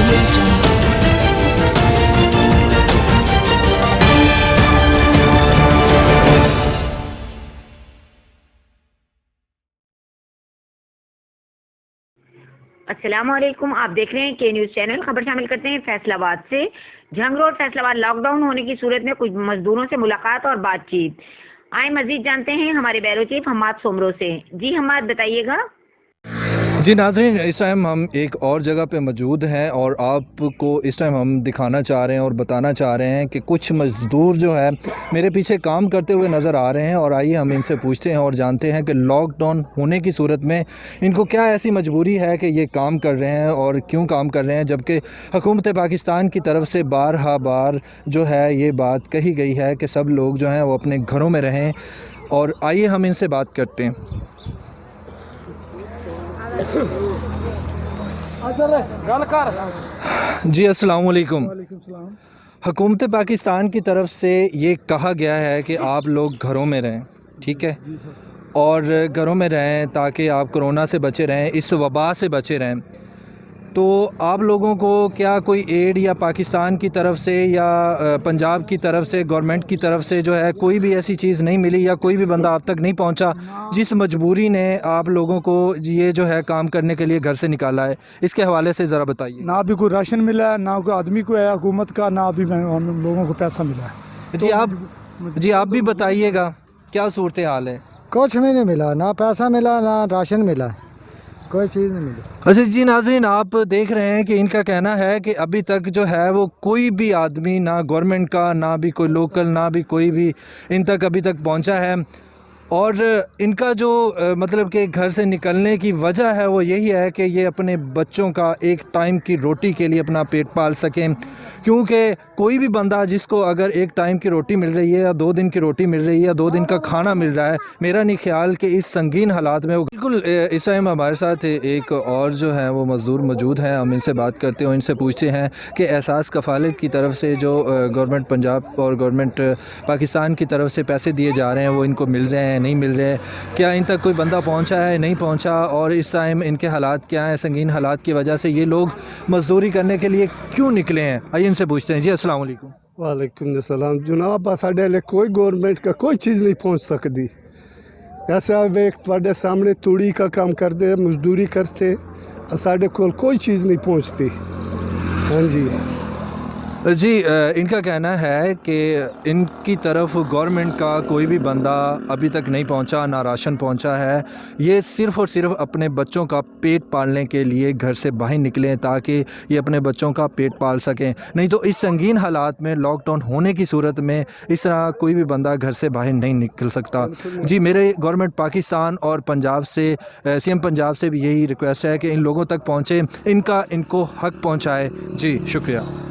audio jungle. السلام علیکم، آپ دیکھ رہے ہیں کے نیوز چینل۔ خبر شامل کرتے ہیں فیصل آباد سے۔ جھنگ روڈ فیصل آباد لاک ڈاؤن ہونے کی صورت میں کچھ مزدوروں سے ملاقات اور بات چیت۔ آئیں مزید جانتے ہیں ہمارے بیرو چیف حماد سومرو سے۔ جی حماد، بتائیے گا۔ جی ناظرین، اس ٹائم ہم ایک اور جگہ پہ موجود ہیں اور آپ کو اس ٹائم ہم دکھانا چاہ رہے ہیں اور بتانا چاہ رہے ہیں کہ کچھ مزدور جو ہے میرے پیچھے کام کرتے ہوئے نظر آ رہے ہیں، اور آئیے ہم ان سے پوچھتے ہیں اور جانتے ہیں کہ لاک ڈاؤن ہونے کی صورت میں ان کو کیا ایسی مجبوری ہے کہ یہ کام کر رہے ہیں اور کیوں کام کر رہے ہیں، جبکہ حکومت پاکستان کی طرف سے بارہا بار جو ہے یہ بات کہی گئی ہے کہ سب لوگ جو ہیں وہ اپنے گھروں میں رہیں۔ اور آئیے ہم ان سے بات کرتے ہیں۔ جی السلام علیکم۔ حکومت پاکستان کی طرف سے یہ کہا گیا ہے کہ آپ لوگ گھروں میں رہیں، ٹھیک ہے، اور گھروں میں رہیں تاکہ آپ کرونا سے بچے رہیں، اس وبا سے بچے رہیں۔ تو آپ لوگوں کو کیا کوئی ایڈ یا پاکستان کی طرف سے یا پنجاب کی طرف سے، گورنمنٹ کی طرف سے جو ہے کوئی بھی ایسی چیز نہیں ملی، یا کوئی بھی بندہ آپ تک نہیں پہنچا جس مجبوری نے آپ لوگوں کو یہ جو ہے کام کرنے کے لیے گھر سے نکالا ہے؟ اس کے حوالے سے ذرا بتائیے۔ نہ بھی کوئی راشن ملا ہے، نہ کوئی آدمی کو ہے حکومت کا، نہ ابھی ہم لوگوں کو پیسہ ملا ہے۔ جی آپ بھی بتائیے گا کیا صورتحال ہے؟ کچھ بھی نہیں ملا، نہ پیسہ ملا نہ راشن ملا، کوئی چیز نہیں ملی۔ اچھا جی ناظرین، آپ دیکھ رہے ہیں کہ ان کا کہنا ہے کہ ابھی تک جو ہے وہ کوئی بھی آدمی، نہ گورنمنٹ کا، نہ بھی کوئی لوکل، نہ بھی کوئی بھی ان تک ابھی تک پہنچا ہے، اور ان کا جو مطلب کہ گھر سے نکلنے کی وجہ ہے وہ یہی ہے کہ یہ اپنے بچوں کا ایک ٹائم کی روٹی کے لیے اپنا پیٹ پال سکیں، کیونکہ کوئی بھی بندہ جس کو اگر ایک ٹائم کی روٹی مل رہی ہے یا 2 دن کی روٹی مل رہی ہے یا 2 دن کا کھانا مل رہا ہے، میرا نہیں خیال کہ اس سنگین حالات میں وہ بالکل۔ اس ٹائم ہمارے ساتھ ایک اور جو ہے وہ مزدور موجود ہیں، ہم ان سے بات کرتے ہیں، ان سے پوچھتے ہیں کہ احساس کفالت کی طرف سے جو گورنمنٹ پنجاب اور گورنمنٹ پاکستان کی طرف سے پیسے دیے جا رہے ہیں وہ ان کو مل رہے ہیں نہیں مل رہے، کیا ان تک کوئی بندہ پہنچا ہے نہیں پہنچا، اور اس ٹائم ان کے حالات کیا ہیں، سنگین حالات کی وجہ سے یہ لوگ مزدوری کرنے کے لیے کیوں نکلے ہیں؟ آئیے ان سے پوچھتے ہیں۔ جی السلام علیکم۔ وعلیکم السلام جناب، ساڈے لے کوئی گورنمنٹ کا کوئی چیز نہیں پہنچ سکتی۔ ایسا تواڈے سامنے توڑی کا کام کرتے، مزدوری کرتے، ساڈے کول کوئی چیز نہیں پہنچتی۔ ہاں جی جی ان کا کہنا ہے کہ ان کی طرف گورنمنٹ کا کوئی بھی بندہ ابھی تک نہیں پہنچا، نہ راشن پہنچا ہے، یہ صرف اور صرف اپنے بچوں کا پیٹ پالنے کے لیے گھر سے باہر نکلیں تاکہ یہ اپنے بچوں کا پیٹ پال سکیں، نہیں تو اس سنگین حالات میں لاک ڈاؤن ہونے کی صورت میں اس طرح کوئی بھی بندہ گھر سے باہر نہیں نکل سکتا۔ جی میرے گورنمنٹ پاکستان اور پنجاب سے، سی ایم پنجاب سے بھی یہی ریکویسٹ ہے کہ ان لوگوں تک پہنچے، ان کو حق پہنچائے۔ جی شکریہ۔